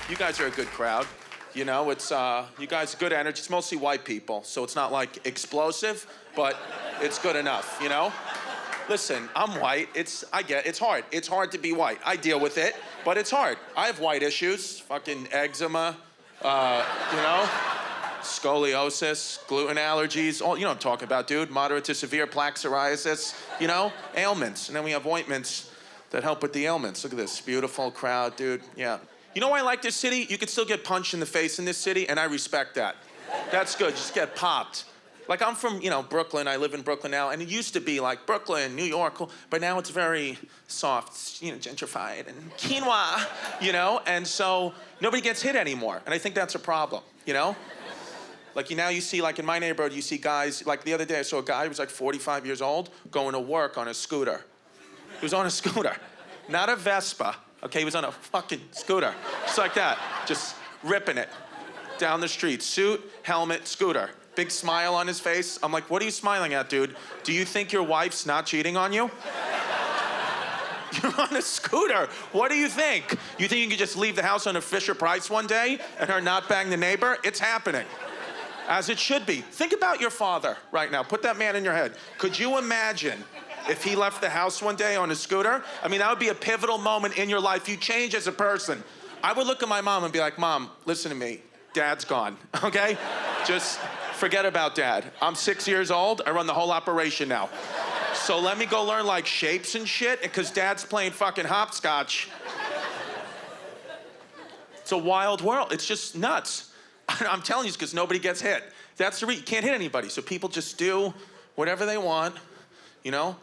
You guys are a good crowd. You know, it's, you guys, good energy. It's mostly white people, so it's not like explosive, but it's good enough, you know? Listen, I'm white. It's hard. It's hard to be white. I deal with it, but it's hard. I have white issues, fucking eczema, you know? Scoliosis, gluten allergies, all, you know what I'm talking about, dude. Moderate to severe plaque psoriasis, you know? Ailments. And then we have ointments that help with the ailments. Look at this beautiful crowd, dude. Yeah. You know why I like this city? You could still get punched in the face in this city, and I respect that. That's good. Just get popped. Like, I'm from, you know, Brooklyn. I live in Brooklyn now, and it used to be like Brooklyn, New York, but now it's very soft, you know, gentrified and quinoa, you know? And so nobody gets hit anymore, and I think that's a problem, you know? Like, now you see, like, in my neighborhood, you see guys, like, the other day I saw a guy who was like 45 years old going to work on a scooter. He was on a scooter, not a Vespa, okay? He was on a fucking scooter, just like that, just ripping it down the street. Suit, helmet, scooter. Big smile on his face. I'm like, what are you smiling at, dude? Do you think your wife's not cheating on you? You're on a scooter. What do you think? You think you can just leave the house on a Fisher-Price one day and her not bang the neighbor? It's happening. As it should be. Think about your father right now. Put that man in your head. Could you imagine if he left the house one day on a scooter? I mean, that would be a pivotal moment in your life. You change as a person. I would look at my mom and be like, Mom, listen to me. Dad's gone, okay? Just forget about Dad. I'm 6 years old. I run the whole operation now. So let me go learn like shapes and shit, because Dad's playing fucking hopscotch. It's a wild world. It's just nuts. I'm telling you, it's because nobody gets hit. That's the reason. You can't hit anybody, so people just do whatever they want, you know?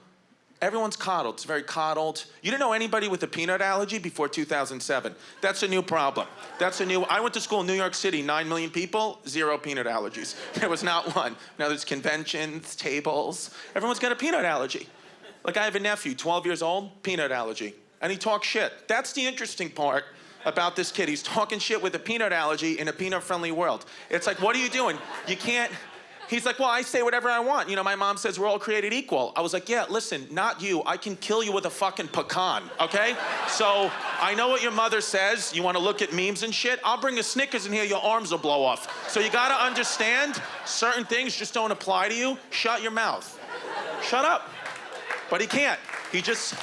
Everyone's coddled. It's very coddled. You didn't know anybody with a peanut allergy before 2007. That's a new problem. I went to school in New York City, 9 million people, 0 peanut allergies. There was not one. Now there's conventions, tables. Everyone's got a peanut allergy. Like, I have a nephew, 12 years old, peanut allergy. And he talks shit. That's the interesting part about this kid. He's talking shit with a peanut allergy in a peanut-friendly world. It's like, what are you doing? You can't... He's like, well, I say whatever I want. You know, my mom says we're all created equal. I was like, yeah, listen, not you. I can kill you with a fucking pecan, okay? So I know what your mother says. You want to look at memes and shit? I'll bring a Snickers in here, your arms will blow off. So you gotta understand, certain things just don't apply to you. Shut your mouth. Shut up. But he can't. He just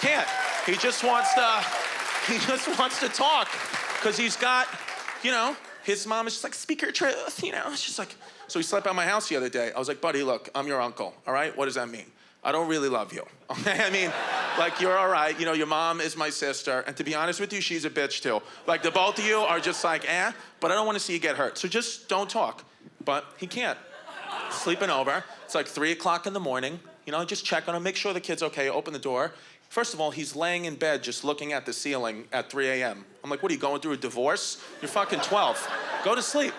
can't. He just wants to talk, because he's got, you know, his mom is just like, speak your truth, you know? It's just like, so he slept at my house the other day. I was like, buddy, look, I'm your uncle, all right? What does that mean? I don't really love you, okay? I mean, like, you're all right. You know, your mom is my sister, and to be honest with you, she's a bitch too. Like, the both of you are just like, but I don't want to see you get hurt. So just don't talk. But he can't. Sleeping over. It's like 3 o'clock in the morning. You know, just check on him, make sure the kid's okay, open the door. First of all, he's laying in bed just looking at the ceiling at 3 a.m. I'm like, what, are you going through a divorce? You're fucking 12. Go to sleep.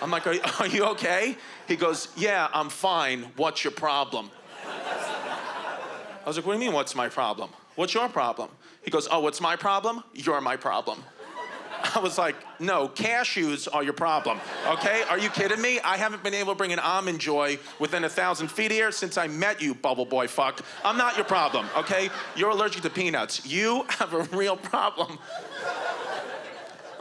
I'm like, are you okay? He goes, yeah, I'm fine. What's your problem? I was like, what do you mean, what's my problem? What's your problem? He goes, oh, what's my problem? You're my problem. I was like, no, cashews are your problem, okay? Are you kidding me? I haven't been able to bring an Almond Joy within 1,000 feet here since I met you, bubble boy fuck. I'm not your problem, okay? You're allergic to peanuts. You have a real problem.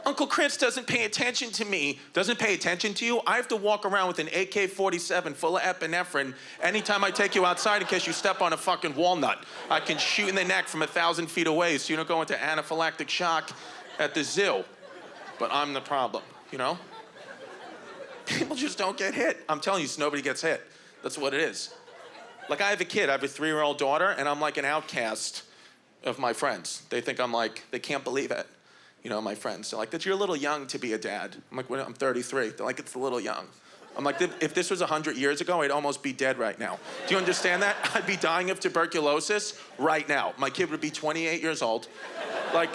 Uncle Chris doesn't pay attention to me. Doesn't pay attention to you? I have to walk around with an AK-47 full of epinephrine anytime I take you outside in case you step on a fucking walnut. I can shoot in the neck from 1,000 feet away so you don't go into anaphylactic shock at the zoo. But I'm the problem, you know? People just don't get hit. I'm telling you, nobody gets hit. That's what it is. Like, I have a kid. I have a 3-year-old daughter, and I'm like an outcast of my friends. They think I'm like, they can't believe it. You know, my friends, they're like, you're a little young to be a dad. I'm like, well, I'm 33. They're like, it's a little young. I'm like, if this was 100 years ago, I'd almost be dead right now. Do you understand that? I'd be dying of tuberculosis right now. My kid would be 28 years old. Like,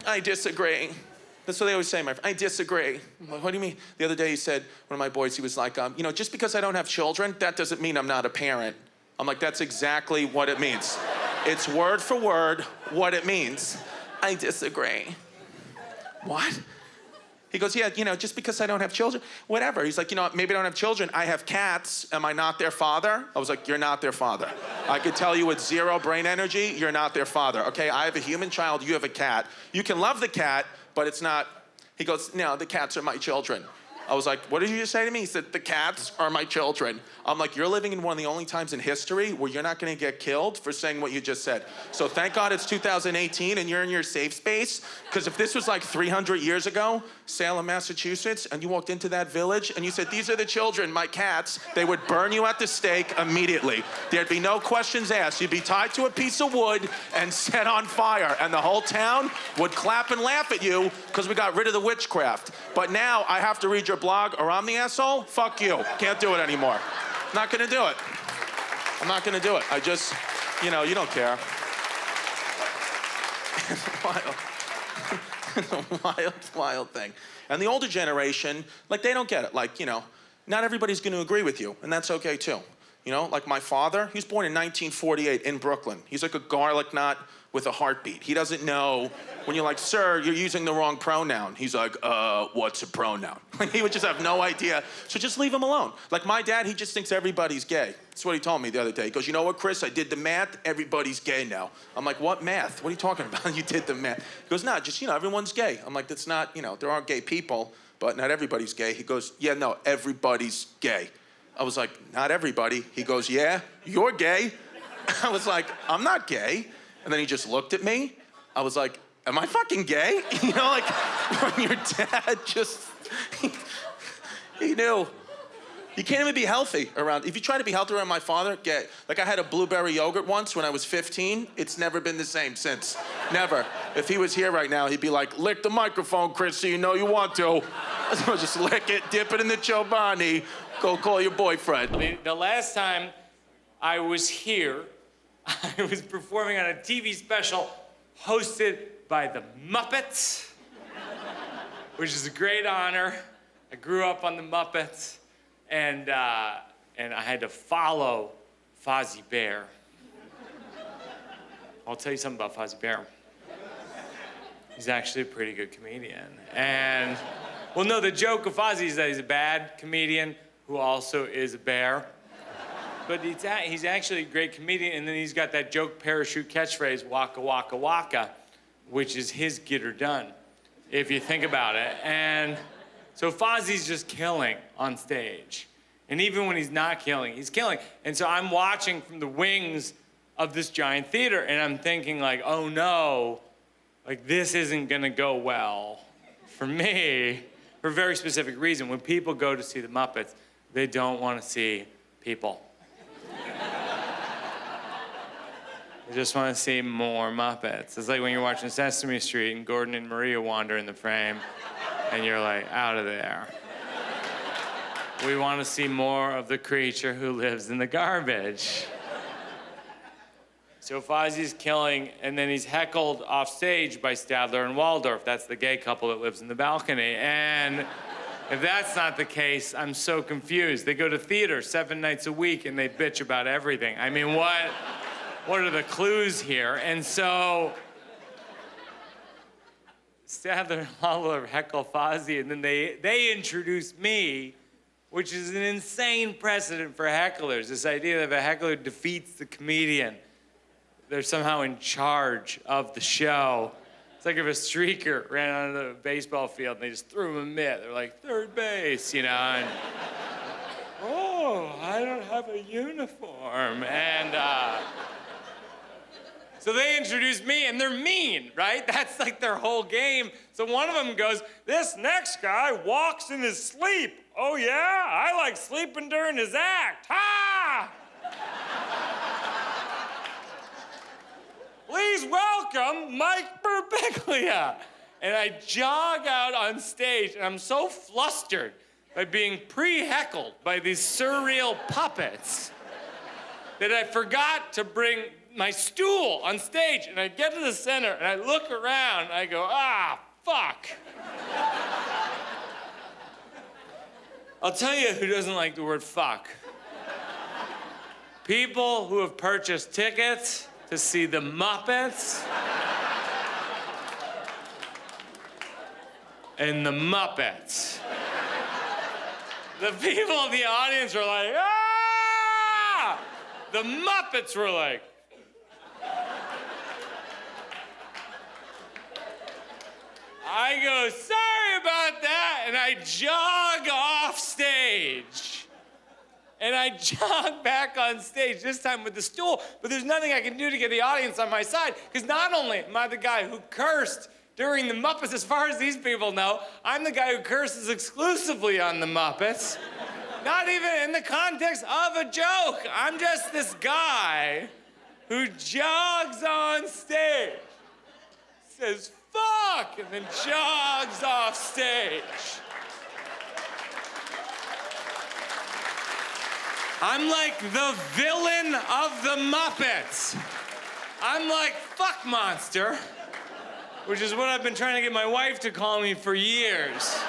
I disagree. That's what they always say, I disagree. I'm like, what do you mean? The other day he said, one of my boys, he was like, you know, just because I don't have children, that doesn't mean I'm not a parent. I'm like, that's exactly what it means. It's word for word what it means. I disagree. What? He goes, yeah, just because I don't have children, whatever. He's like, maybe I don't have children. I have cats. Am I not their father? I was like, you're not their father. I could tell you with zero brain energy, you're not their father. Okay, I have a human child, you have a cat. You can love the cat, but it's not. He goes, no, the cats are my children. I was like, what did you just say to me? He said, the cats are my children. I'm like, you're living in one of the only times in history where you're not gonna get killed for saying what you just said. So thank God it's 2018 and you're in your safe space, because if this was like 300 years ago, Salem, Massachusetts, and you walked into that village and you said, these are the children, my cats, they would burn you at the stake immediately. There'd be no questions asked. You'd be tied to a piece of wood and set on fire, and the whole town would clap and laugh at you because we got rid of the witchcraft. But now I have to read your blog or I'm the asshole? Fuck you. Can't do it anymore. Not gonna do it. I'm not gonna do it. I just, you don't care. It's a wild thing. And the older generation, like, they don't get it. Like, not everybody's gonna agree with you, and that's okay too. Like my father, he was born in 1948 in Brooklyn. He's like a garlic knot with a heartbeat. He doesn't know when you're like, sir, you're using the wrong pronoun. He's like, what's a pronoun? He would just have no idea. So just leave him alone. Like my dad, he just thinks everybody's gay. That's what he told me the other day. He goes, you know what, Chris? I did the math. Everybody's gay now. I'm like, what math? What are you talking about? You did the math. He goes, no, just, everyone's gay. I'm like, that's not, there are gay people, but not everybody's gay. He goes, yeah, no, everybody's gay. I was like, not everybody. He goes, yeah, you're gay. I was like, I'm not gay. And then he just looked at me. I was like, am I fucking gay? Like when your dad just, he knew. You can't even be healthy around, if you try to be healthy around my father, gay. Like I had a blueberry yogurt once when I was 15. It's never been the same since, never. If he was here right now, he'd be like, lick the microphone, Chris, so you know you want to. So just lick it, dip it in the Chobani, go call your boyfriend. The last time I was here, I was performing on a TV special hosted by the Muppets, which is a great honor. I grew up on the Muppets, and I had to follow Fozzie Bear. I'll tell you something about Fozzie Bear. He's actually a pretty good comedian. And, well, no, the joke of Fozzie is that he's a bad comedian who also is a bear. But he's actually a great comedian, and then he's got that joke parachute catchphrase, waka, waka, waka, which is his get her done, if you think about it. And so Fozzie's just killing on stage. And even when he's not killing, he's killing. And so I'm watching from the wings of this giant theater, and I'm thinking like, oh no, like this isn't gonna go well for me, for a very specific reason. When people go to see the Muppets, they don't want to see people. I just want to see more Muppets. It's like when you're watching Sesame Street and Gordon and Maria wander in the frame, and you're like, out of there. We want to see more of the creature who lives in the garbage. So Fozzie's killing, and then he's heckled off stage by Stadler and Waldorf. That's the gay couple that lives in the balcony. And if that's not the case, I'm so confused. They go to theater 7 nights a week, and they bitch about everything. I mean, what are the clues here? And so Stadler and Waldorf heckle Fozzie, and then they introduce me, which is an insane precedent for hecklers. This idea that if a heckler defeats the comedian, they're somehow in charge of the show. It's like if a streaker ran onto the baseball field and they just threw him a mitt. They're like, third base, and oh, I don't have a uniform. And so they introduce me, and they're mean, right? That's like their whole game. So one of them goes, this next guy walks in his sleep. Oh yeah, I like sleeping during his act. Ha! Please welcome Mike Birbiglia. And I jog out on stage, and I'm so flustered by being pre-heckled by these surreal puppets that I forgot to bring my stool on stage. And I get to the center, and I look around, and I go, fuck. I'll tell you who doesn't like the word fuck. People who have purchased tickets to see the Muppets and the Muppets. The people in the audience were like, ah! The Muppets were like, I go, sorry about that, and I jog off stage. And I jog back on stage, this time with the stool, but there's nothing I can do to get the audience on my side, because not only am I the guy who cursed during the Muppets, as far as these people know, I'm the guy who curses exclusively on the Muppets. Not even in the context of a joke. I'm just this guy who jogs on stage, says, fuck, and then jogs off stage. I'm like the villain of the Muppets. I'm like fuck monster, which is what I've been trying to get my wife to call me for years.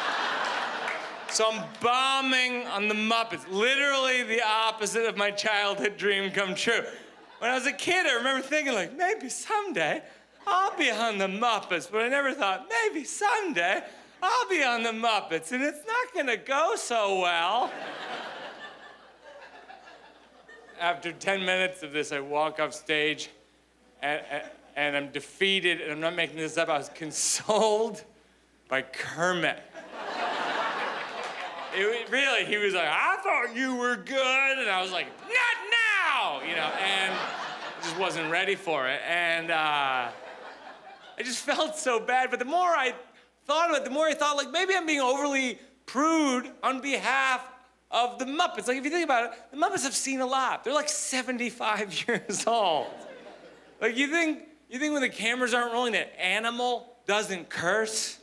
So I'm bombing on the Muppets, literally the opposite of my childhood dream come true. When I was a kid, I remember thinking like, maybe someday I'll be on the Muppets, but I never thought, maybe someday I'll be on the Muppets, and it's not gonna go so well. After 10 minutes of this, I walk off stage, and I'm defeated, and I'm not making this up, I was consoled by Kermit. Really, he was like, I thought you were good, and I was like, not now, you know, and I just wasn't ready for it, and I just felt so bad, but the more I thought of it, the more I thought, like, maybe I'm being overly prude on behalf of the Muppets. Like, if you think about it, the Muppets have seen a lot. They're like 75 years old. Like, you think when the cameras aren't rolling that Animal doesn't curse?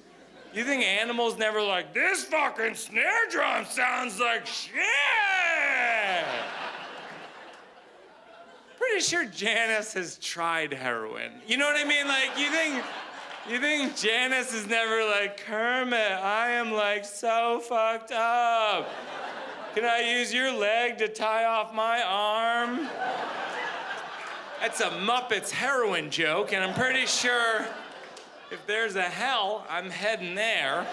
You think Animal's never like, this fucking snare drum sounds like shit? Pretty sure Janice has tried heroin. You know what I mean? Like, you think Janice is never like, Kermit, I am like so fucked up. Can I use your leg to tie off my arm? That's a Muppets heroin joke, and I'm pretty sure if there's a hell, I'm heading there.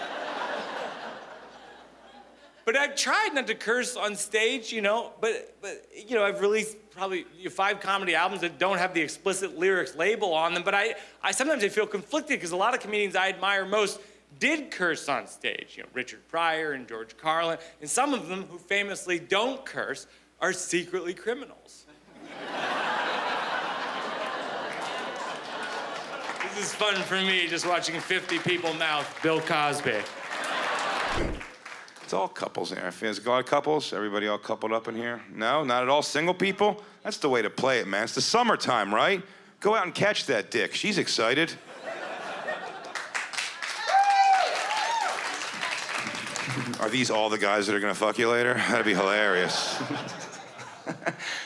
But I've tried not to curse on stage, you know, but you know, I've released probably 5 comedy albums that don't have the explicit lyrics label on them, but I sometimes I feel conflicted because a lot of comedians I admire most did curse on stage. You know, Richard Pryor and George Carlin, and some of them who famously don't curse are secretly criminals. This is fun for me, just watching 50 people mouth Bill Cosby. It's all couples here. There's a lot of couples. Everybody all coupled up in here? No, not at all. Single people? That's the way to play it, man. It's the summertime, right? Go out and catch that dick. She's excited. Are these all the guys that are gonna fuck you later? That'd be hilarious.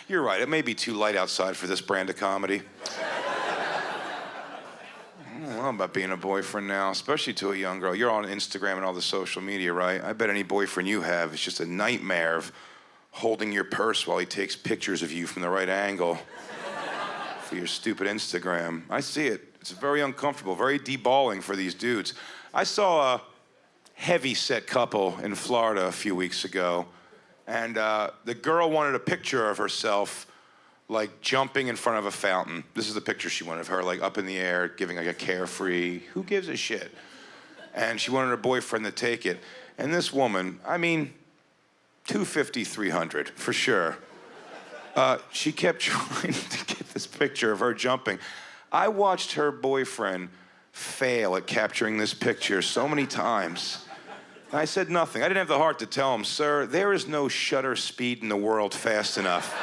You're right. It may be too light outside for this brand of comedy. I don't know about being a boyfriend now, especially to a young girl. You're on Instagram and all the social media, right? I bet any boyfriend you have is just a nightmare of holding your purse while he takes pictures of you from the right angle for your stupid Instagram. I see it. It's very uncomfortable, very deballing for these dudes. I saw a heavy-set couple in Florida a few weeks ago, and the girl wanted a picture of herself like jumping in front of a fountain. This is the picture she wanted of her, like up in the air, giving like a carefree, who gives a shit? And she wanted her boyfriend to take it. And this woman, I mean, 250, 300, for sure. She kept trying to get this picture of her jumping. I watched her boyfriend fail at capturing this picture so many times. And I said nothing. I didn't have the heart to tell him, sir, there is no shutter speed in the world fast enough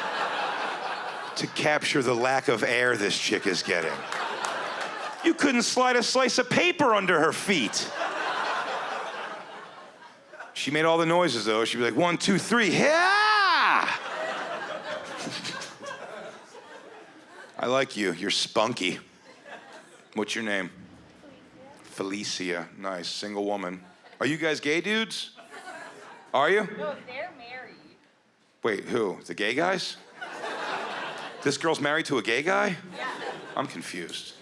to capture the lack of air this chick is getting. You couldn't slide a slice of paper under her feet. She made all the noises, though. She'd be like, 1, 2, 3, yeah! I like you. You're spunky. What's your name? Felicia. Nice. Single woman. Are you guys gay dudes? Are you? No, they're married. Wait, who? The gay guys? This girl's married to a gay guy? Yeah. I'm confused.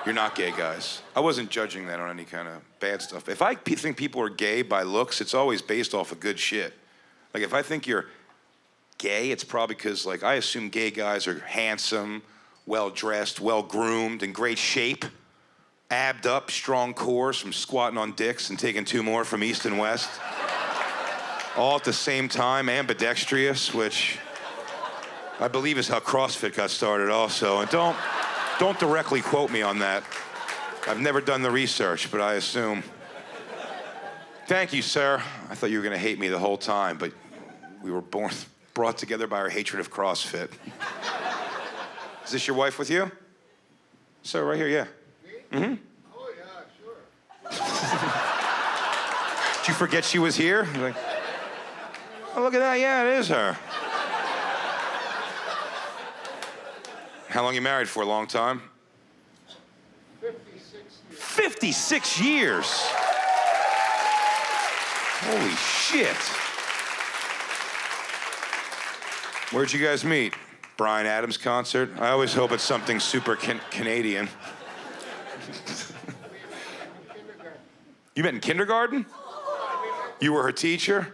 You're not gay guys. I wasn't judging that on any kind of bad stuff. If I think people are gay by looks, it's always based off of good shit. Like if I think you're gay, it's probably because like I assume gay guys are handsome, well-dressed, well-groomed, in great shape, abbed up, strong cores from squatting on dicks and taking 2 more from east and west. All at the same time, ambidextrous, which I believe is how CrossFit got started also. And don't directly quote me on that. I've never done the research, but I assume. Thank you, sir. I thought you were gonna hate me the whole time, but we were brought together by our hatred of CrossFit. Is this your wife with you? Sir, right here, yeah. Mm-hmm. Oh, yeah, sure. Did you forget she was here? You're like, oh, look at that, yeah, it is her. How long you married for? A long time? 56 years. 56 years! Holy shit. Where'd you guys meet? Bryan Adams concert? I always hope it's something super Canadian. You met in kindergarten? You were her teacher?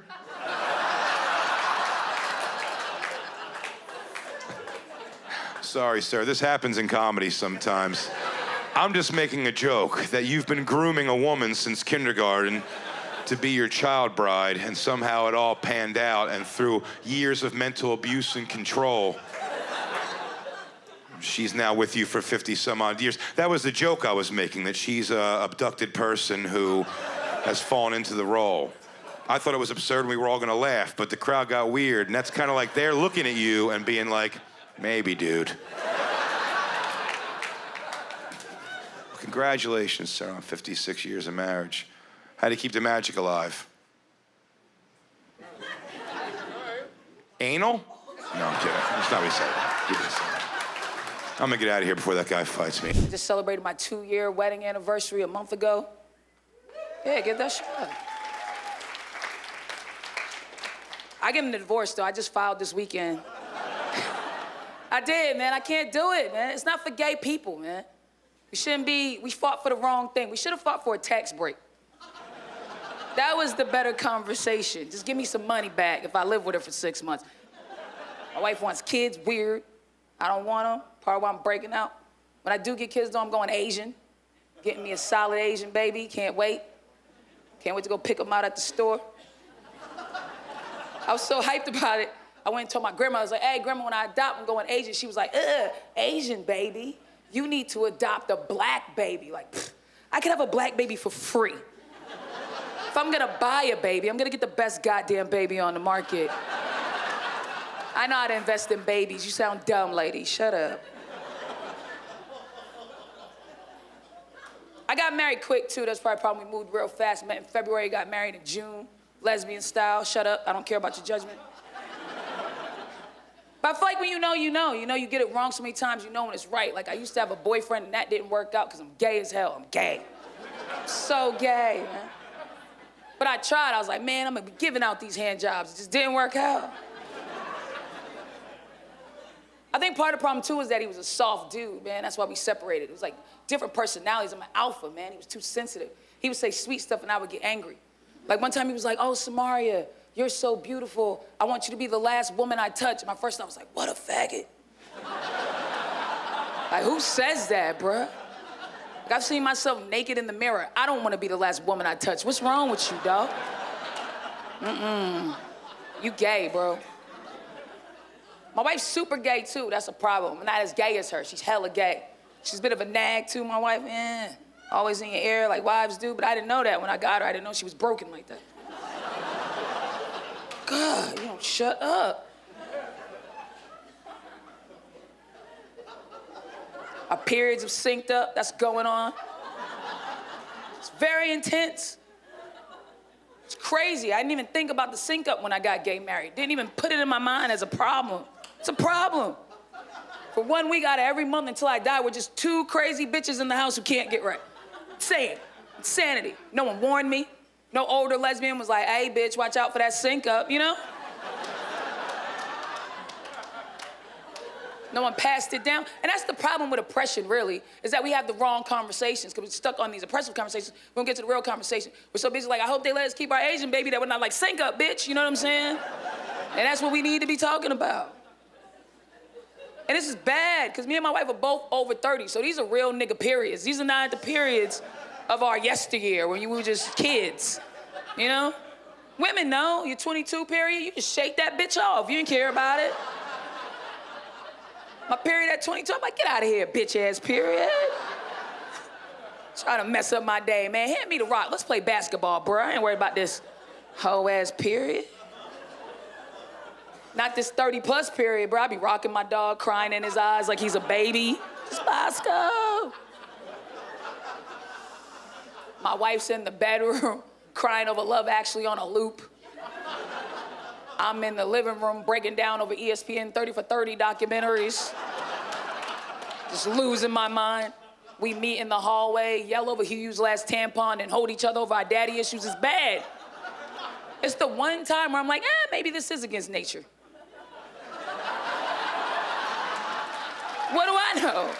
Sorry, sir, this happens in comedy sometimes. I'm just making a joke that you've been grooming a woman since kindergarten to be your child bride, and somehow it all panned out, and through years of mental abuse and control, she's now with you for 50 some odd years. That was the joke I was making, that she's an abducted person who has fallen into the role. I thought it was absurd and we were all gonna laugh, but the crowd got weird, and that's kind of like they're looking at you and being like, maybe, dude. Congratulations, sir, on 56 years of marriage. How do you keep the magic alive? Anal? No, I'm kidding. That's not what he said. He didn't say that. I'm gonna get out of here before that guy fights me. Just celebrated my 2-year wedding anniversary a month ago. Yeah, get that shit up. I get him a divorce, though. I just filed this weekend. I did, man. I can't do it, man. It's not for gay people, man. We fought for the wrong thing. We should have fought for a tax break. That was the better conversation. Just give me some money back if I live with her for 6 months. My wife wants kids, weird. I don't want them. Part of why I'm breaking out. When I do get kids, though, I'm going Asian. Getting me a solid Asian baby. Can't wait. Can't wait to go pick them out at the store. I was so hyped about it. I went and told my grandma, I was like, hey, grandma, when I adopt, I'm going Asian. She was like, Asian baby? You need to adopt a black baby. Like, I could have a black baby for free. If I'm gonna buy a baby, I'm gonna get the best goddamn baby on the market. I know how to invest in babies. You sound dumb, lady. Shut up. I got married quick, too. That's probably a problem. We moved real fast. Met in February, got married in June. Lesbian style. Shut up. I don't care about your judgment. But I feel like when you know, you know. You know, you get it wrong so many times, you know when it's right. Like, I used to have a boyfriend, and that didn't work out because I'm gay as hell. I'm gay. I'm so gay, man. But I tried. I was like, man, I'm gonna be giving out these hand jobs. It just didn't work out. I think part of the problem, too, is that he was a soft dude, man. That's why we separated. It was like different personalities. I'm an alpha, man. He was too sensitive. He would say sweet stuff, and I would get angry. Like, one time he was like, oh, Samaria, you're so beautiful. I want you to be the last woman I touch. And my first thought was like, what a faggot. Like, who says that, bruh? Like, I've seen myself naked in the mirror. I don't want to be the last woman I touch. What's wrong with you, dog? You gay, bro. My wife's super gay, too. That's a problem. I'm not as gay as her. She's hella gay. She's a bit of a nag, too, my wife. Always in your ear like wives do, but I didn't know that when I got her. I didn't know she was broken like that. God, you don't shut up. Our periods have synced up. That's going on. It's very intense. It's crazy. I didn't even think about the sync up when I got gay married. Didn't even put it in my mind as a problem. It's a problem. For 1 week out of every month until I die, we're just 2 crazy bitches in the house who can't get right. Insane. Insanity. No one warned me. No older lesbian was like, hey, bitch, watch out for that sync up, you know? No one passed it down. And that's the problem with oppression, really, is that we have the wrong conversations because we're stuck on these oppressive conversations. We don't get to the real conversation. We're so busy like, I hope they let us keep our Asian baby that we're not like, sync up, bitch, you know what I'm saying? And that's what we need to be talking about. And this is bad, because me and my wife are both over 30, so these are real nigga periods. These are not the periods of our yesteryear when we were just kids, you know? Women know, your 22 period, you just shake that bitch off. You didn't care about it. My period at 22, I'm like, get out of here, bitch ass period. Trying to mess up my day, man. Hand me the rock. Let's play basketball, bro. I ain't worried about this hoe ass period. Not this 30+ period, bro. I be rocking my dog, crying in his eyes like he's a baby. Just Bosco. My wife's in the bedroom crying over Love Actually on a loop. I'm in the living room breaking down over ESPN 30 for 30 documentaries. Just losing my mind. We meet in the hallway, yell over Hugh's last tampon, and hold each other over our daddy issues. It's bad. It's the one time where I'm like, maybe this is against nature. What do I know?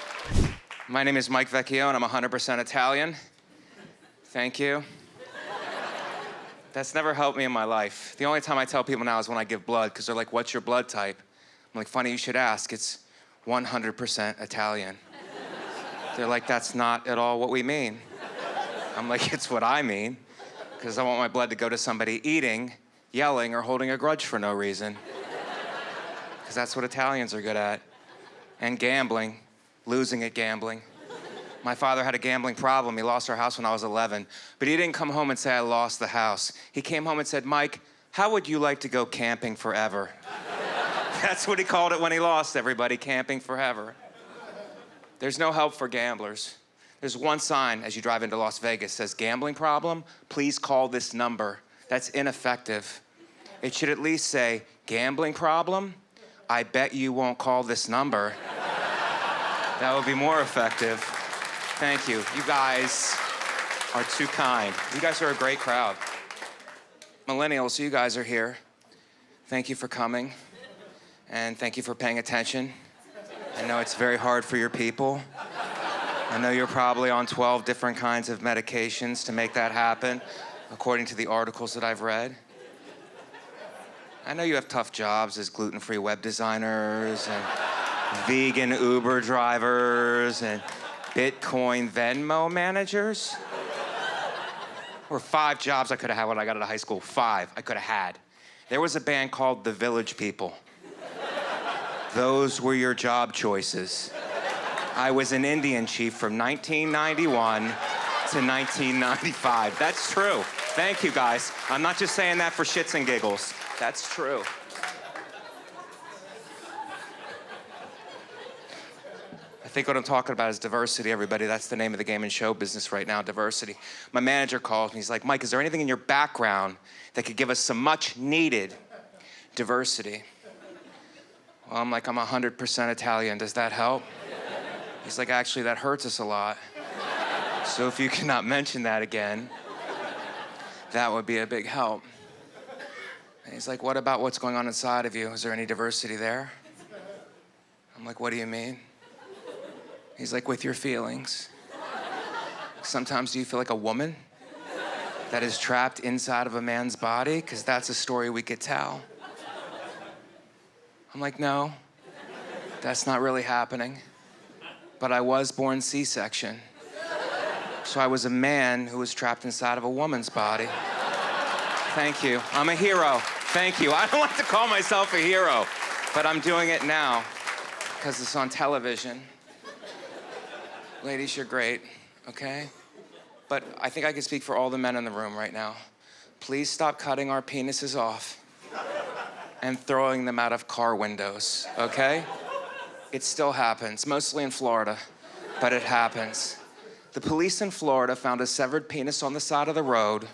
My name is Mike Vecchio, and I'm 100% Italian. Thank you. That's never helped me in my life. The only time I tell people now is when I give blood, because they're like, what's your blood type? I'm like, funny you should ask. It's 100% Italian. They're like, that's not at all what we mean. I'm like, it's what I mean, because I want my blood to go to somebody eating, yelling, or holding a grudge for no reason. Because that's what Italians are good at. And gambling, losing at gambling. My father had a gambling problem. He lost our house when I was 11. But he didn't come home and say, I lost the house. He came home and said, Mike, how would you like to go camping forever? That's what he called it when he lost, everybody, camping forever. There's no help for gamblers. There's one sign as you drive into Las Vegas, says, gambling problem, please call this number. That's ineffective. It should at least say, gambling problem, I bet you won't call this number. That would be more effective. Thank you. You guys are too kind. You guys are a great crowd. Millennials, you guys are here. Thank you for coming. And thank you for paying attention. I know it's very hard for your people. I know you're probably on 12 different kinds of medications to make that happen, according to the articles that I've read. I know you have tough jobs as gluten-free web designers and vegan Uber drivers and Bitcoin Venmo managers. Or 5 jobs I could have had when I got out of high school. 5 I could have had. There was a band called The Village People. Those were your job choices. I was an Indian chief from 1991 to 1995. That's true. Thank you, guys. I'm not just saying that for shits and giggles. That's true. I think what I'm talking about is diversity, everybody. That's the name of the game in show business right now, diversity. My manager calls me. He's like, Mike, is there anything in your background that could give us some much needed diversity? Well, I'm like, I'm 100% Italian. Does that help? He's like, actually, that hurts us a lot. So if you cannot mention that again, that would be a big help. And he's like, what about what's going on inside of you? Is there any diversity there? I'm like, what do you mean? He's like, with your feelings. Sometimes do you feel like a woman that is trapped inside of a man's body? Because that's a story we could tell. I'm like, no, that's not really happening. But I was born C-section. So I was a man who was trapped inside of a woman's body. Thank you. I'm a hero. Thank you. I don't like to call myself a hero, but I'm doing it now because it's on television. Ladies, you're great, okay? But I think I can speak for all the men in the room right now. Please stop cutting our penises off and throwing them out of car windows, okay? It still happens, mostly in Florida, but it happens. The police in Florida found a severed penis on the side of the road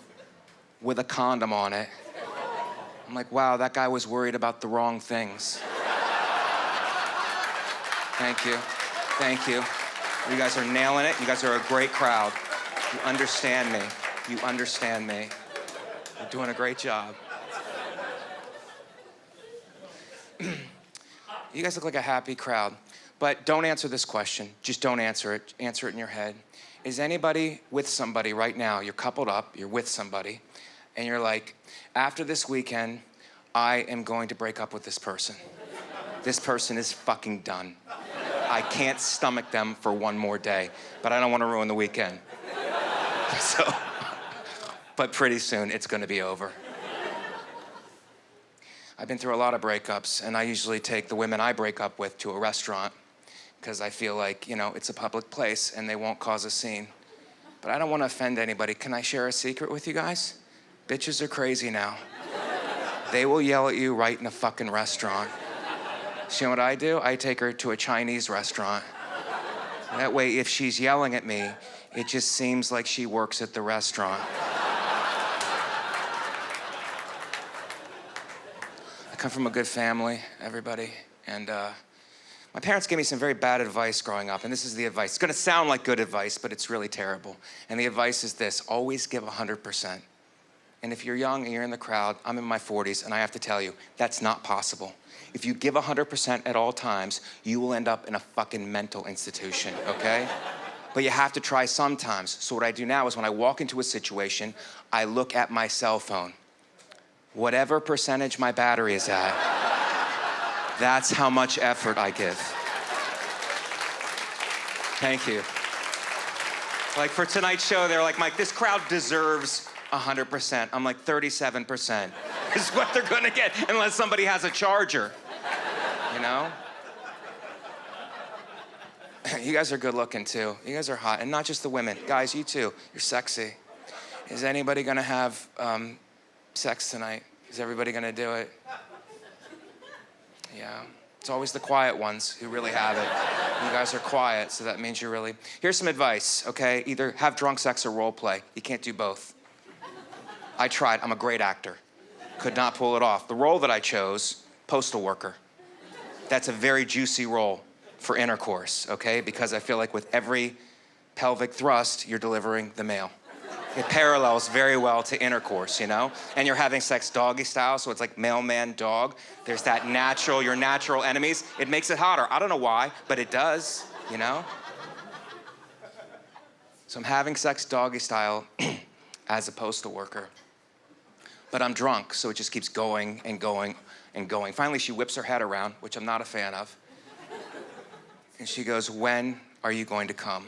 with a condom on it. I'm like, wow, that guy was worried about the wrong things. Thank you. Thank you. You guys are nailing it. You guys are a great crowd. You understand me. You understand me. You're doing a great job. You guys look like a happy crowd. But don't answer this question. Just don't answer it. Answer it in your head. Is anybody with somebody right now? You're coupled up, you're with somebody, and you're like, after this weekend, I am going to break up with this person. This person is fucking done. I can't stomach them for one more day, but I don't want to ruin the weekend. So, but pretty soon it's going to be over. I've been through a lot of breakups, and I usually take the women I break up with to a restaurant because I feel like, you know, it's a public place and they won't cause a scene. But I don't want to offend anybody. Can I share a secret with you guys? Bitches are crazy now. They will yell at you right in a fucking restaurant. So you know what I do? I take her to a Chinese restaurant. That way, if she's yelling at me, it just seems like she works at the restaurant. I come from a good family, everybody, and my parents gave me some very bad advice growing up, and this is the advice. It's gonna sound like good advice, but it's really terrible. And the advice is this: always give 100%. And if you're young and you're in the crowd, I'm in my 40s, and I have to tell you, that's not possible. If you give 100% at all times, you will end up in a fucking mental institution, okay? But you have to try sometimes. So what I do now is when I walk into a situation, I look at my cell phone. Whatever percentage my battery is at, that's how much effort I give. Thank you. Like for tonight's show, they're like, Mike, this crowd deserves 100%. I'm like, 37% is what they're gonna get unless somebody has a charger, you know? You guys are good looking too. You guys are hot, and not just the women. Guys, you too, you're sexy. Is anybody gonna have sex tonight? Is everybody gonna do it? Yeah, it's always the quiet ones who really have it. You guys are quiet, so that means you're really... Here's some advice, okay? Either have drunk sex or role play. You can't do both. I tried, I'm a great actor. Could not pull it off. The role that I chose, postal worker. That's a very juicy role for intercourse, okay? Because I feel like with every pelvic thrust, you're delivering the mail. It parallels very well to intercourse, you know? And you're having sex doggy style, so it's like mailman dog. There's that natural, your natural enemies. It makes it hotter. I don't know why, but it does, you know? So I'm having sex doggy style as a postal worker. But I'm drunk, so it just keeps going and going and going. Finally, she whips her head around, which I'm not a fan of. And she goes, when are you going to come?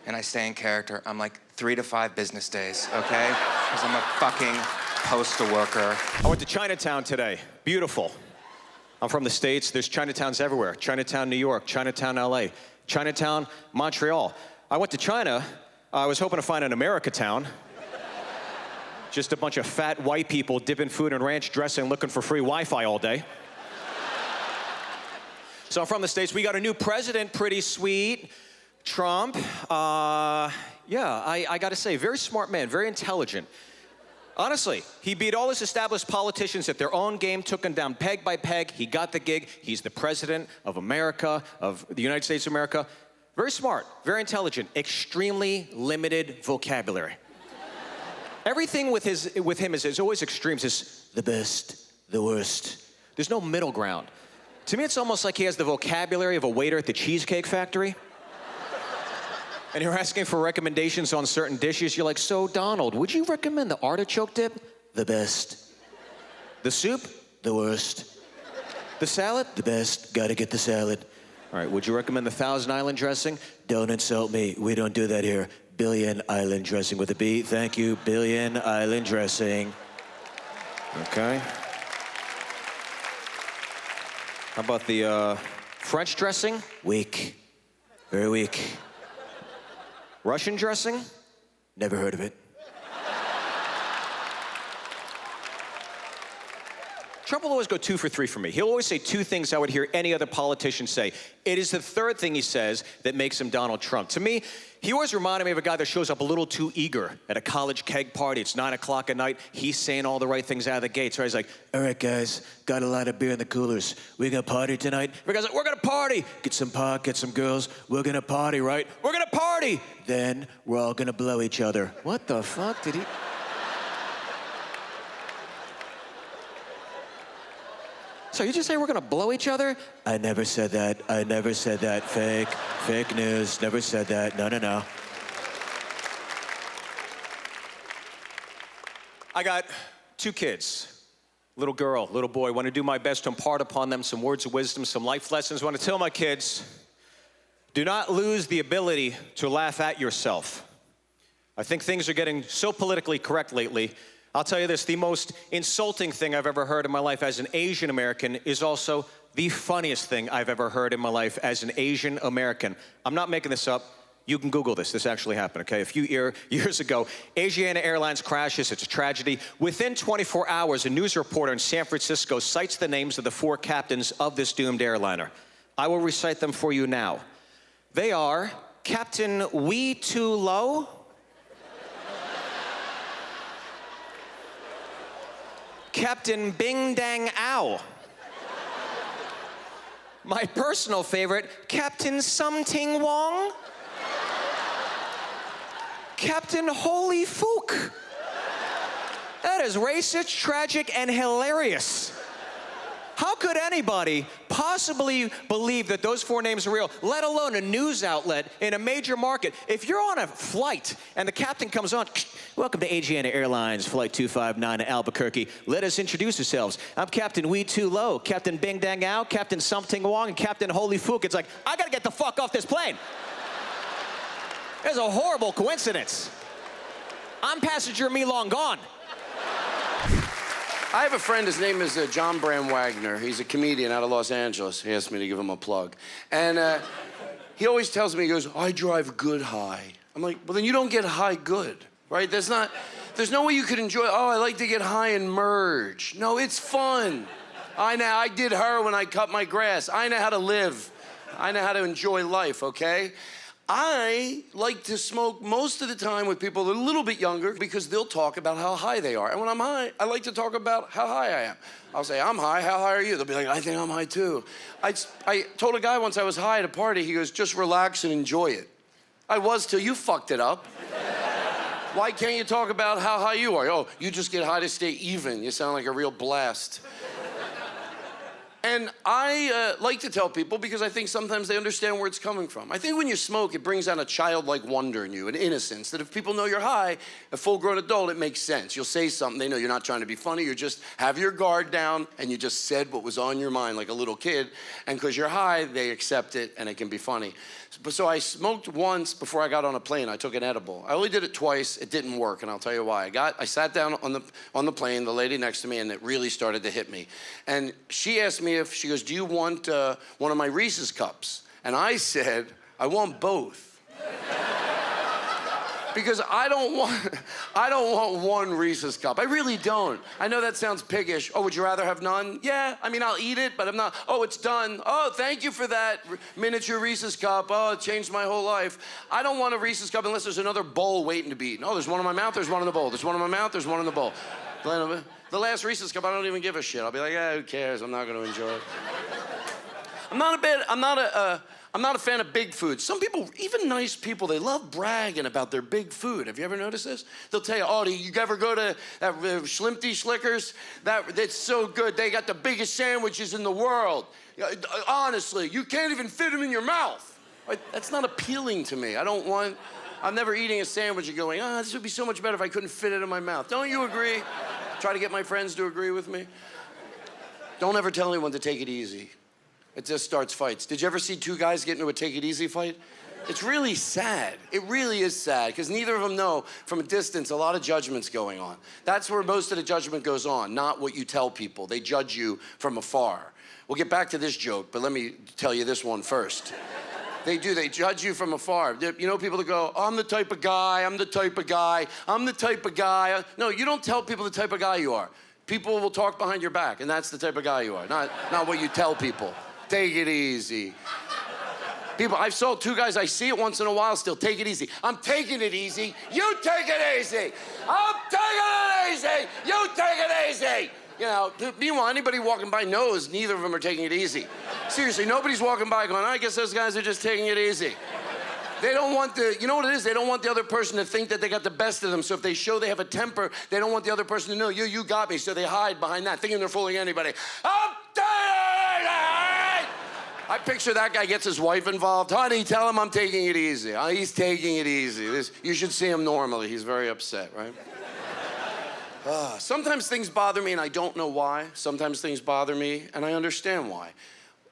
And I stay in character. I'm like, 3 to 5 business days, okay? Because I'm a fucking postal worker. I went to Chinatown today. Beautiful. I'm from the States. There's Chinatowns everywhere. Chinatown, New York. Chinatown, LA. Chinatown, Montreal. I went to China. I was hoping to find an America town. Just a bunch of fat white people dipping food in ranch dressing, looking for free Wi-Fi all day. So I'm from the States. We got a new president, pretty sweet. Trump. I gotta say, very smart man, very intelligent. Honestly, he beat all his established politicians at their own game, took him down peg by peg. He got the gig. He's the president of America, of the United States of America. Very smart, very intelligent, extremely limited vocabulary. Everything with him is always extremes. It's the best, the worst. There's no middle ground. To me, it's almost like he has the vocabulary of a waiter at the Cheesecake Factory. And you're asking for recommendations on certain dishes. You're like, so Donald, would you recommend the artichoke dip? The best. The soup? The worst. The salad? The best. Gotta get the salad. All right, would you recommend the Thousand Island dressing? Don't insult me. We don't do that here. Billion Island dressing with a B. Thank you, Billion Island dressing. Okay. How about the French dressing? Weak. Very weak. Russian dressing? Never heard of it. Trump will always go 2 for 3 for me. He'll always say 2 things I would hear any other politician say. It is the 3rd thing he says that makes him Donald Trump. To me, he always reminded me of a guy that shows up a little too eager at a college keg party. It's 9 o'clock at night. He's saying all the right things out of the gate. So he's like, all right, guys, got a lot of beer in the coolers. We gonna party tonight? Every guy's like, we're gonna party. Get some pot, get some girls. We're gonna party, right? We're gonna party. Then we're all gonna blow each other. What the fuck did he... So you just say we're gonna blow each other? I never said that. I never said that. Fake news. Never said that. No. I got 2 kids. Little girl, little boy. Want to do my best to impart upon them some words of wisdom, some life lessons. Want to tell my kids, do not lose the ability to laugh at yourself. I think things are getting so politically correct lately. I'll tell you this, the most insulting thing I've ever heard in my life as an Asian American is also the funniest thing I've ever heard in my life as an Asian American. I'm not making this up. You can Google this. This actually happened, okay? A few years ago, Asiana Airlines crashes. It's a tragedy. Within 24 hours, a news reporter in San Francisco cites the names of the 4 captains of this doomed airliner. I will recite them for you now. They are Captain Wee Too Low, Captain Bing Dang Ow. My personal favorite, Captain Something Wong. Captain Holy Fook. That is racist, tragic, and hilarious. How could anybody possibly believe that those 4 names are real, let alone a news outlet in a major market? If you're on a flight and the captain comes on, welcome to Asiana Airlines, Flight 259 to Albuquerque. Let us introduce ourselves. I'm Captain Wee Too Low, Captain Bing Dang Ao, Captain Something Wong, and Captain Holy Fook. It's like, I gotta get the fuck off this plane. There's a horrible coincidence. I'm passenger me long gone. I have a friend, his name is John Bram Wagner. He's a comedian out of Los Angeles. He asked me to give him a plug. And he always tells me, he goes, I drive good high. I'm like, well, then you don't get high good, right? There's no way you could enjoy, oh, I like to get high and merge. No, it's fun. I did her when I cut my grass. I know how to live. I know how to enjoy life, okay? I like to smoke most of the time with people that are a little bit younger because they'll talk about how high they are. And when I'm high, I like to talk about how high I am. I'll say, I'm high, how high are you? They'll be like, I think I'm high too. I told a guy once I was high at a party, he goes, just relax and enjoy it. I was till you fucked it up. Why can't you talk about how high you are? Oh, you just get high to stay even. You sound like a real blast. And I like to tell people because I think sometimes they understand where it's coming from. I think when you smoke, it brings out a childlike wonder in you, an innocence, that if people know you're high, a full-grown adult, it makes sense. You'll say something, they know you're not trying to be funny, you just have your guard down, and you just said what was on your mind like a little kid, and because you're high, they accept it, and it can be funny. So I smoked once before I got on a plane. I took an edible. I only did it twice. It didn't work, and I'll tell you why. I sat down on the plane, the lady next to me, and it really started to hit me. And she asked me she goes, do you want one of my Reese's cups? And I said, I want both. Because I don't want one Reese's cup. I really don't. I know that sounds piggish. Oh, would you rather have none? Yeah, I mean, I'll eat it, but I'm not, oh, it's done. Oh, thank you for that miniature Reese's cup. Oh, it changed my whole life. I don't want a Reese's cup unless there's another bowl waiting to be eaten. Oh, there's one in my mouth, there's one in the bowl. There's one in my mouth, there's one in the bowl. The last Reese's cup, I don't even give a shit. I'll be like, yeah, who cares? I'm not gonna enjoy it. I'm not a fan of big food. Some people, even nice people, they love bragging about their big food. Have you ever noticed this? They'll tell you, oh, do you ever go to that Schlimpty Schlickers? That's so good. They got the biggest sandwiches in the world. Honestly, you can't even fit them in your mouth. That's not appealing to me. I'm never eating a sandwich and going, oh, this would be so much better if I couldn't fit it in my mouth. Don't you agree? Try to get my friends to agree with me. Don't ever tell anyone to take it easy. It just starts fights. Did you ever see 2 guys get into a take it easy fight? It's really sad. It really is sad because neither of them know from a distance a lot of judgment's going on. That's where most of the judgment goes on, not what you tell people. They judge you from afar. We'll get back to this joke, but let me tell you this one first. They do, they judge you from afar. You know people that go, oh, I'm the type of guy, I'm the type of guy, I'm the type of guy. No, you don't tell people the type of guy you are. People will talk behind your back, and that's the type of guy you are, not what you tell people. Take it easy. People, I've saw 2 guys, I see it once in a while still, take it easy. I'm taking it easy, you take it easy. I'm taking it easy, you take it easy. You know, meanwhile, anybody walking by knows neither of them are taking it easy. Seriously, nobody's walking by going, I guess those guys are just taking it easy. They don't want you know what it is? They don't want the other person to think that they got the best of them. So if they show they have a temper, they don't want the other person to know, you got me. So they hide behind that, thinking they're fooling anybody. I'm taking I picture that guy gets his wife involved. Honey, tell him I'm taking it easy. He's taking it easy. You should see him normally. He's very upset, right? Sometimes things bother me and I don't know why. Sometimes things bother me and I understand why.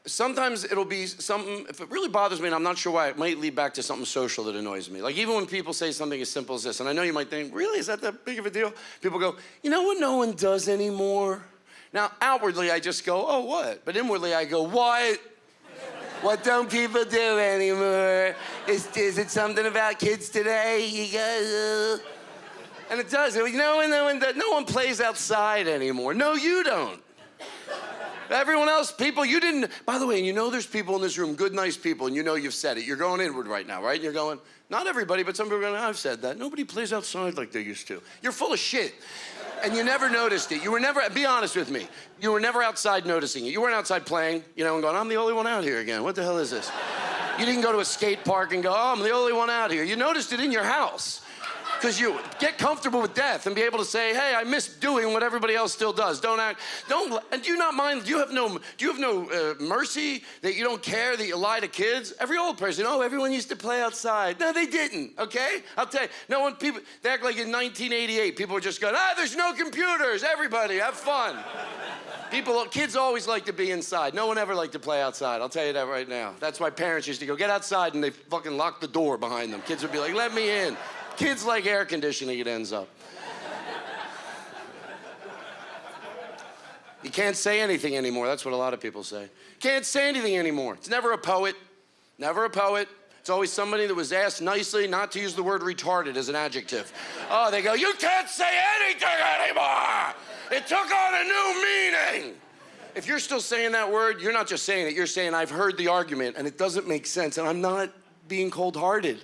Sometimes it'll be something, if it really bothers me and I'm not sure why, it might lead back to something social that annoys me. Like even when people say something as simple as this, and I know you might think, really, is that big of a deal? People go, you know what no one does anymore? Now, outwardly I just go, oh, what? But inwardly I go, what? What don't people do anymore? Is it something about kids today? You go, and it does. No one plays outside anymore. No, you don't. Everyone else, people, you didn't. By the way, and you know there's people in this room, good, nice people, and you know you've said it. You're going inward right now, right? And you're going, not everybody, but some people are going, I've said that. Nobody plays outside like they used to. You're full of shit. And you never noticed it. You were never, be honest with me, you were never outside noticing it. You weren't outside playing, and going, I'm the only one out here again. What the hell is this? You didn't go to a skate park and go, oh, I'm the only one out here. You noticed it in your house. Because you get comfortable with death and be able to say, hey, I miss doing what everybody else still does. And do you not mind, do you have no mercy that you don't care that you lie to kids? Every old person, everyone used to play outside. No, they didn't, okay? I'll tell you, they act like in 1988, people were just going, there's no computers, everybody, have fun. Kids always like to be inside. No one ever liked to play outside, I'll tell you that right now. That's why parents used to go, get outside, and they fucking lock the door behind them. Kids would be like, let me in. Kids like air conditioning, it ends up. You can't say anything anymore. That's what a lot of people say. Can't say anything anymore. It's never a poet. Never a poet. It's always somebody that was asked nicely not to use the word retarded as an adjective. Oh, they go, you can't say anything anymore. It took on a new meaning. If you're still saying that word, you're not just saying it. You're saying, I've heard the argument, and it doesn't make sense, and I'm not being cold-hearted.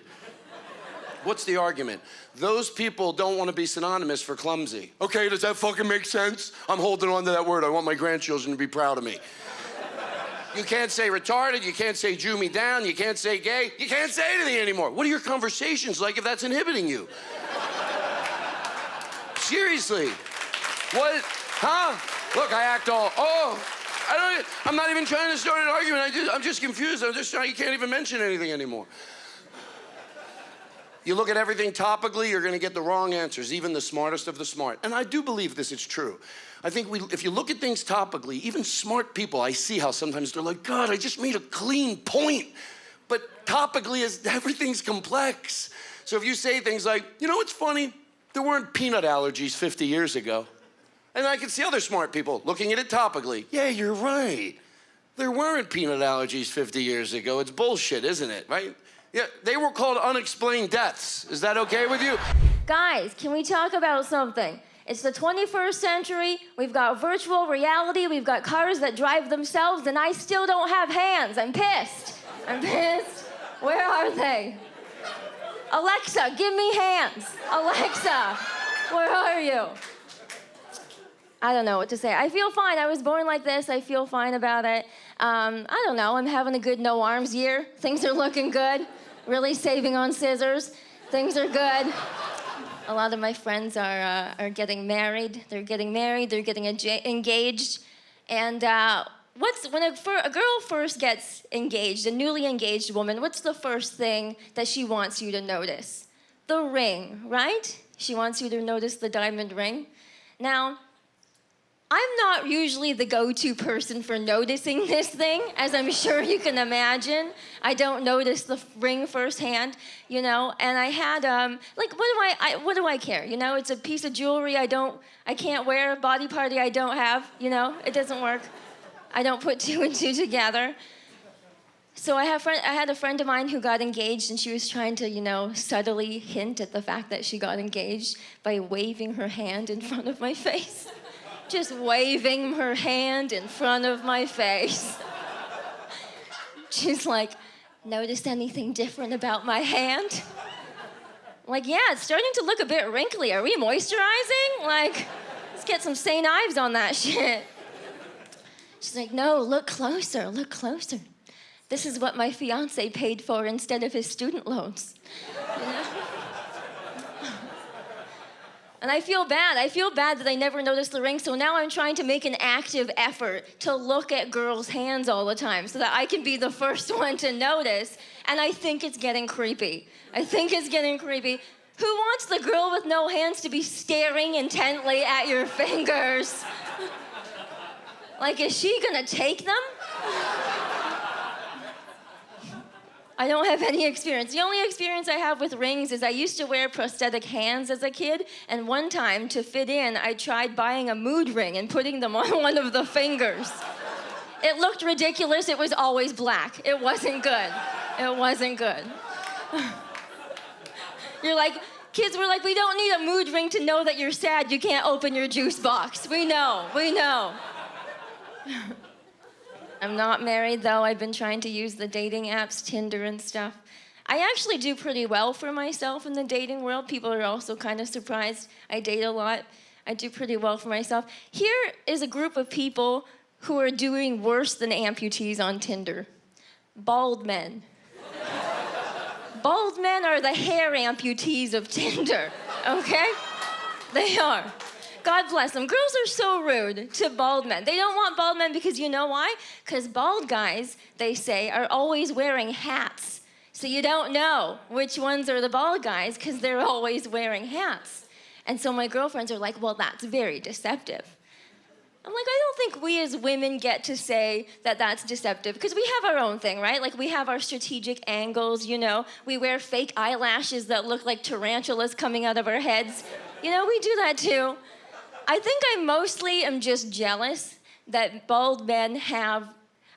What's the argument? Those people don't want to be synonymous for clumsy. Okay, does that fucking make sense? I'm holding on to that word. I want my grandchildren to be proud of me. You can't say retarded. You can't say Jew me down. You can't say gay. You can't say anything anymore. What are your conversations like if that's inhibiting you? Seriously. What? Huh? Look, I act all, I'm not even trying to start an argument. I'm just confused. You can't even mention anything anymore. You look at everything topically, you're going to get the wrong answers, even the smartest of the smart. And I do believe this is true. I think if you look at things topically, even smart people, I see how sometimes they're like, God, I just made a clean point. But topically, everything's complex. So if you say things like, it's funny, there weren't peanut allergies 50 years ago. And I can see other smart people looking at it topically. Yeah, you're right. There weren't peanut allergies 50 years ago. It's bullshit, isn't it, right? Yeah, they were called unexplained deaths. Is that okay with you? Guys, can we talk about something? It's the 21st century. We've got virtual reality. We've got cars that drive themselves, and I still don't have hands. I'm pissed. I'm pissed. Where are they? Alexa, give me hands. Alexa, where are you? I don't know what to say. I feel fine. I was born like this. I feel fine about it. I don't know. I'm having a good no arms year. Things are looking good. Really saving on scissors. Things are good. A lot of my friends are getting married. They're getting married. They're getting engaged. And when a girl first gets engaged, a newly engaged woman, what's the first thing that she wants you to notice? The ring, right? She wants you to notice the diamond ring. Now, I'm not usually the go-to person for noticing this thing, as I'm sure you can imagine. I don't notice the ring firsthand, and I had, what do I care? It's a piece of jewelry I can't wear, a body party I don't have, it doesn't work. I don't put two and two together. So I had a friend of mine who got engaged, and she was trying to, subtly hint at the fact that she got engaged by waving her hand in front of my face. Just waving her hand in front of my face. She's like, noticed anything different about my hand? Like, yeah, it's starting to look a bit wrinkly. Are we moisturizing? Let's get some St. Ives on that shit. She's like, no, look closer, look closer. This is what my fiance paid for instead of his student loans. And I feel bad. I feel bad that I never noticed the ring, so now I'm trying to make an active effort to look at girls' hands all the time so that I can be the first one to notice. And I think it's getting creepy. I think it's getting creepy. Who wants the girl with no hands to be staring intently at your fingers? Like, is she gonna take them? I don't have any experience. The only experience I have with rings is I used to wear prosthetic hands as a kid, and one time, to fit in, I tried buying a mood ring and putting them on one of the fingers. It looked ridiculous. It was always black. It wasn't good. It wasn't good. Kids were like, we don't need a mood ring to know that you're sad you can't open your juice box. We know. I'm not married, though. I've been trying to use the dating apps, Tinder and stuff. I actually do pretty well for myself in the dating world. People are also kind of surprised. I date a lot. I do pretty well for myself. Here is a group of people who are doing worse than amputees on Tinder. Bald men. Bald men are the hair amputees of Tinder, okay? They are. God bless them. Girls are so rude to bald men. They don't want bald men because you know why? Because bald guys, they say, are always wearing hats. So you don't know which ones are the bald guys because they're always wearing hats. And so my girlfriends are like, well, that's very deceptive. I'm like, I don't think we as women get to say that that's deceptive because we have our own thing, right? Like we have our strategic angles, you know. We wear fake eyelashes that look like tarantulas coming out of our heads. You know, we do that too. I think I mostly am just jealous that bald men I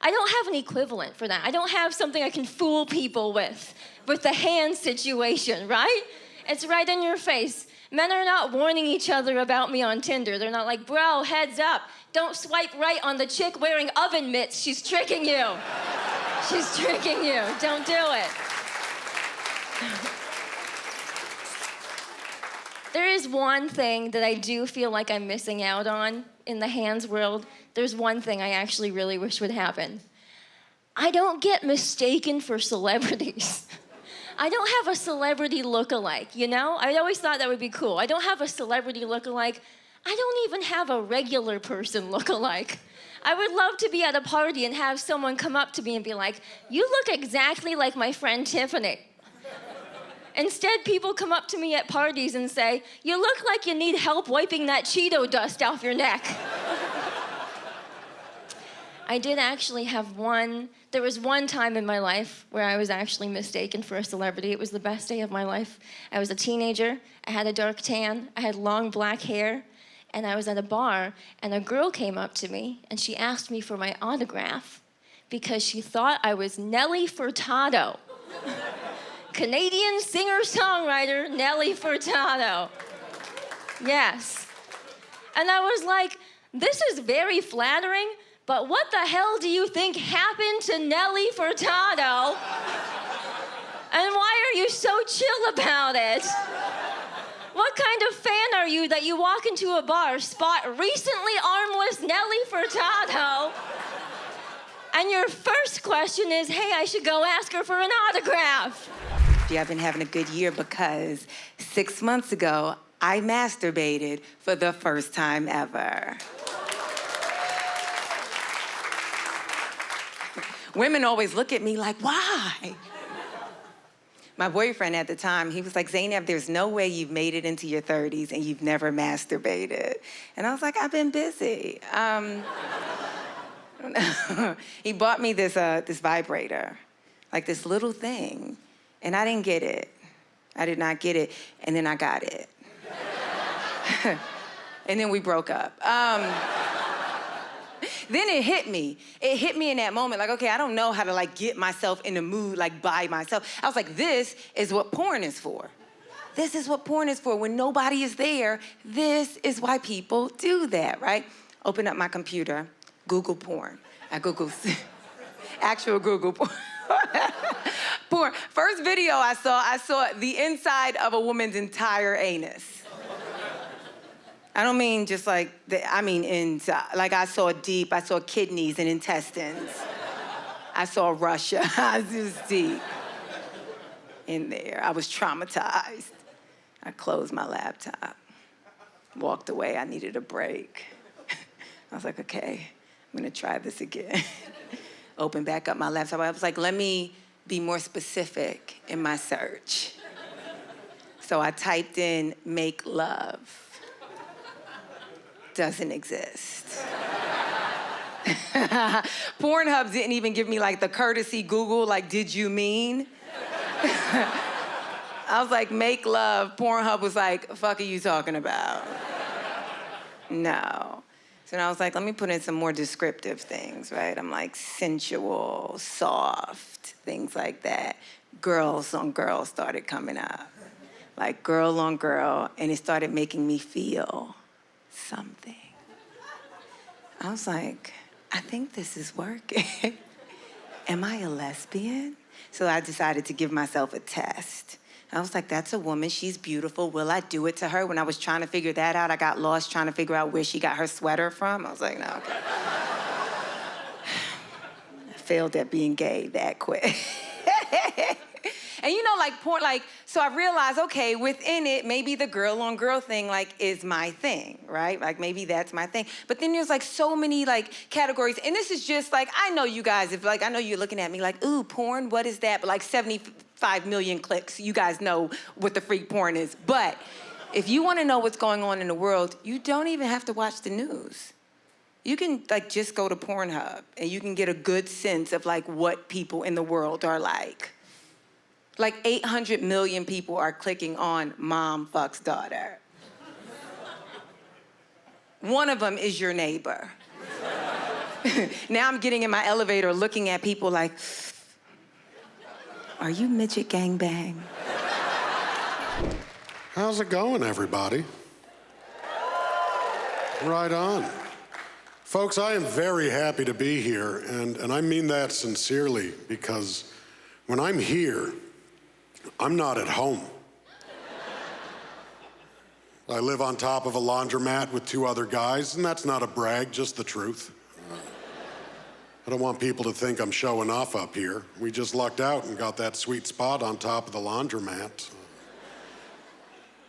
don't have an equivalent for that. I don't have something I can fool people with the hand situation, right? It's right in your face. Men are not warning each other about me on Tinder. They're not like, bro, heads up. Don't swipe right on the chick wearing oven mitts. She's tricking you. She's tricking you. Don't do it. There is one thing that I do feel like I'm missing out on in the hands world. There's one thing I actually really wish would happen. I don't get mistaken for celebrities. I don't have a celebrity lookalike, you know? I always thought that would be cool. I don't have a celebrity lookalike. I don't even have a regular person lookalike. I would love to be at a party and have someone come up to me and be like, you look exactly like my friend Tiffany. Instead, people come up to me at parties and say, you look like you need help wiping that Cheeto dust off your neck. I did actually have there was one time in my life where I was actually mistaken for a celebrity. It was the best day of my life. I was a teenager, I had a dark tan, I had long black hair, and I was at a bar, and a girl came up to me, and she asked me for my autograph because she thought I was Nelly Furtado. Canadian singer-songwriter Nelly Furtado. Yes. And I was like, this is very flattering, but what the hell do you think happened to Nelly Furtado? And why are you so chill about it? What kind of fan are you that you walk into a bar, spot recently armless Nelly Furtado, and your first question is, hey, I should go ask her for an autograph? I've been having a good year because 6 months ago, I masturbated for the first time ever. Women always look at me like, why? My boyfriend at the time, he was like, Zainab, there's no way you've made it into your 30s and you've never masturbated. And I was like, I've been busy. He bought me this vibrator, like this little thing. And I didn't get it. I did not get it. And then I got it. And then we broke up. Then it hit me. It hit me in that moment. Like, okay, I don't know how to like get myself in the mood like by myself. I was like, this is what porn is for. This is what porn is for. When nobody is there, this is why people do that, right? Open up my computer, Google porn. I Google actual Google porn. Porn. First video I saw the inside of a woman's entire anus. I don't mean just like, I mean inside. Like I saw kidneys and intestines. I saw Russia. I was just deep in there. I was traumatized. I closed my laptop. Walked away, I needed a break. I was like, okay, I'm gonna try this again. Opened back up my laptop. I was like, let me be more specific in my search. So I typed in make love. Doesn't exist. Pornhub didn't even give me like the courtesy Google, like, did you mean? I was like, make love. Pornhub was like, fuck are you talking about? No. So then I was like, let me put in some more descriptive things, right? I'm like, sensual, soft, things like that. Girls on girls started coming up. Like girl on girl, and it started making me feel something. I was like, I think this is working. Am I a lesbian? So I decided to give myself a test. I was like, that's a woman, she's beautiful, will I do it to her? When I was trying to figure that out, I got lost trying to figure out where she got her sweater from. I was like, no, okay. I failed at being gay that quick. And you know, like porn, like, so I realized, okay, within it, maybe the girl on girl thing, like, is my thing, right? Like, maybe that's my thing. But then there's like so many like categories. And this is just like, I know you guys, if like, I know you're looking at me like, ooh, porn, what is that? But like 75 million clicks, you guys know what the freak porn is. But if you wanna know what's going on in the world, you don't even have to watch the news. You can like just go to Pornhub and you can get a good sense of like what people in the world are like. Like 800 million people are clicking on mom fucks daughter. One of them is your neighbor. Now I'm getting in my elevator looking at people like, are you midget gangbang? How's it going, everybody? Right on. Folks, I am very happy to be here, and I mean that sincerely, because when I'm here, I'm not at home. I live on top of a laundromat with 2 other guys, and that's not a brag, just the truth. I don't want people to think I'm showing off up here. We just lucked out and got that sweet spot on top of the laundromat.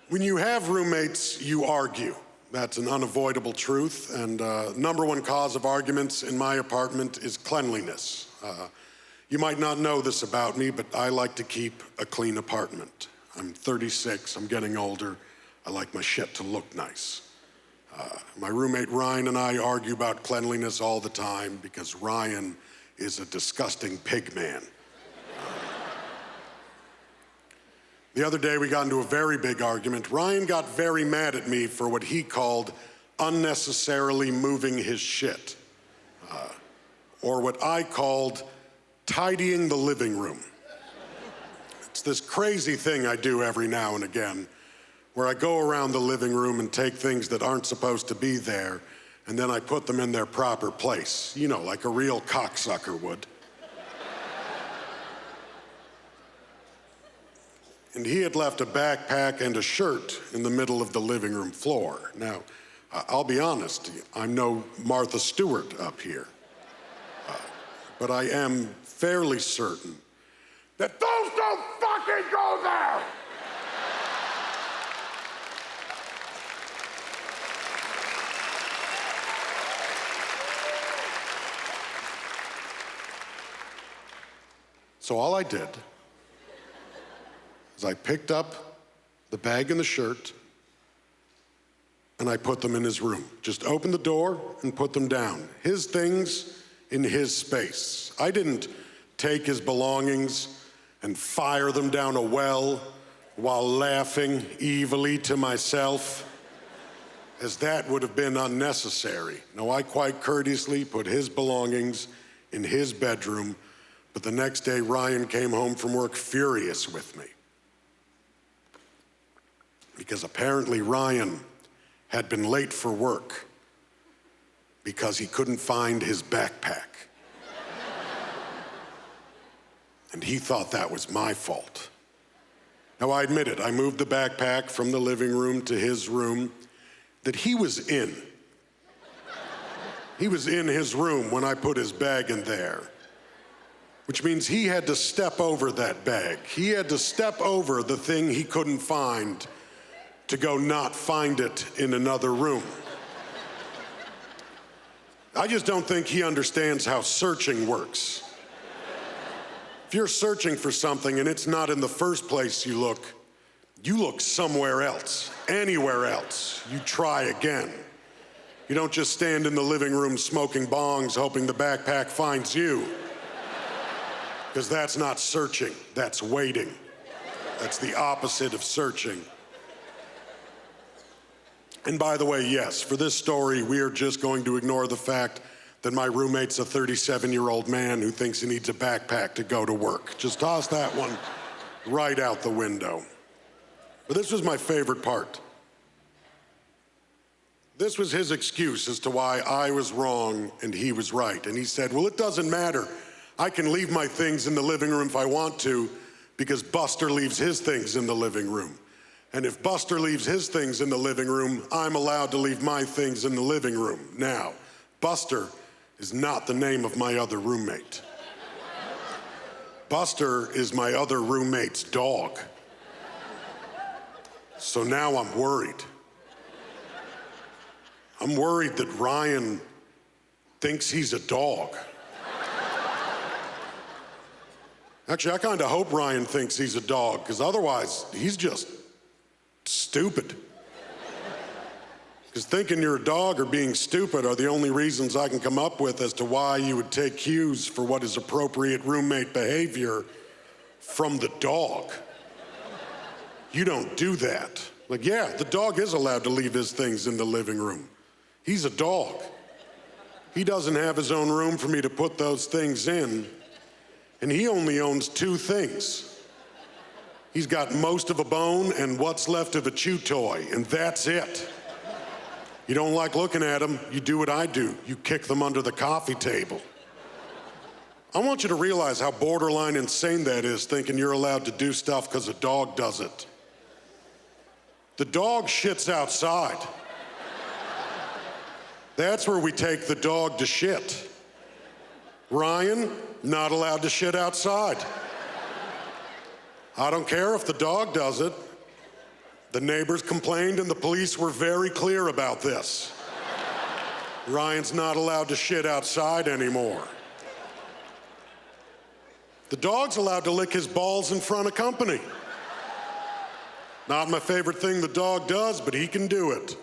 When you have roommates, you argue. That's an unavoidable truth, and number one cause of arguments in my apartment is cleanliness. You might not know this about me, but I like to keep a clean apartment. I'm 36, I'm getting older. I like my shit to look nice. My roommate Ryan and I argue about cleanliness all the time because Ryan is a disgusting pig man. The other day we got into a very big argument. Ryan got very mad at me for what he called unnecessarily moving his shit, or what I called tidying the living room. It's this crazy thing I do every now and again, where I go around the living room and take things that aren't supposed to be there, and then I put them in their proper place. You know, like a real cocksucker would. And he had left a backpack and a shirt in the middle of the living room floor. Now, I'll be honest, I'm no Martha Stewart up here. But I am fairly certain that those don't fucking go there! So all I did is I picked up the bag and the shirt and I put them in his room. Just opened the door and put them down. His things in his space. I didn't take his belongings and fire them down a well while laughing evilly to myself, as that would have been unnecessary. No, I quite courteously put his belongings in his bedroom, but the next day Ryan came home from work furious with me. Because apparently Ryan had been late for work because he couldn't find his backpack. And he thought that was my fault. Now, I admit it, I moved the backpack from the living room to his room that he was in. He was in his room when I put his bag in there, which means he had to step over that bag. He had to step over the thing he couldn't find to go not find it in another room. I just don't think he understands how searching works. If you're searching for something and it's not in the first place you look somewhere else, anywhere else. You try again. You don't just stand in the living room smoking bongs hoping the backpack finds you. Because that's not searching, that's waiting. That's the opposite of searching. And by the way, yes, for this story, we are just going to ignore the fact that my roommate's a 37-year-old man who thinks he needs a backpack to go to work. Just toss that one right out the window. But this was my favorite part. This was his excuse as to why I was wrong and he was right. And he said, well, it doesn't matter. I can leave my things in the living room if I want to because Buster leaves his things in the living room. And if Buster leaves his things in the living room, I'm allowed to leave my things in the living room. Now, Buster is not the name of my other roommate. Buster is my other roommate's dog. So now I'm worried. I'm worried that Ryan thinks he's a dog. Actually, I kind of hope Ryan thinks he's a dog, because otherwise, he's just stupid. Because thinking you're a dog or being stupid are the only reasons I can come up with as to why you would take cues for what is appropriate roommate behavior from the dog. You don't do that. Like, yeah, the dog is allowed to leave his things in the living room. He's a dog. He doesn't have his own room for me to put those things in, and he only owns 2 things. He's got most of a bone and what's left of a chew toy, and that's it. You don't like looking at them, you do what I do. You kick them under the coffee table. I want you to realize how borderline insane that is, thinking you're allowed to do stuff because a dog does it. The dog shits outside. That's where we take the dog to shit. Ryan, not allowed to shit outside. I don't care if the dog does it. The neighbors complained and the police were very clear about this. Ryan's not allowed to shit outside anymore. The dog's allowed to lick his balls in front of company. Not my favorite thing the dog does, but he can do it.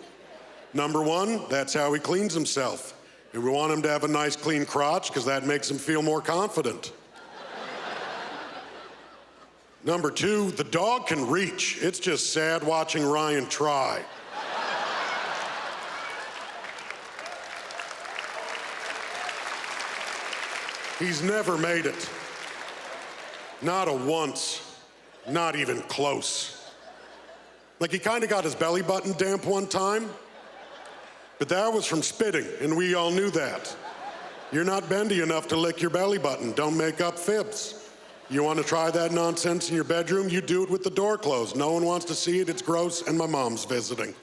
Number 1, that's how he cleans himself. And we want him to have a nice clean crotch because that makes him feel more confident. Number 2, the dog can reach. It's just sad watching Ryan try. He's never made it. Not a once, not even close. Like, he kind of got his belly button damp one time, but that was from spitting, and we all knew that. You're not bendy enough to lick your belly button. Don't make up fibs. You want to try that nonsense in your bedroom? You do it with the door closed. No one wants to see it. It's gross, and my mom's visiting.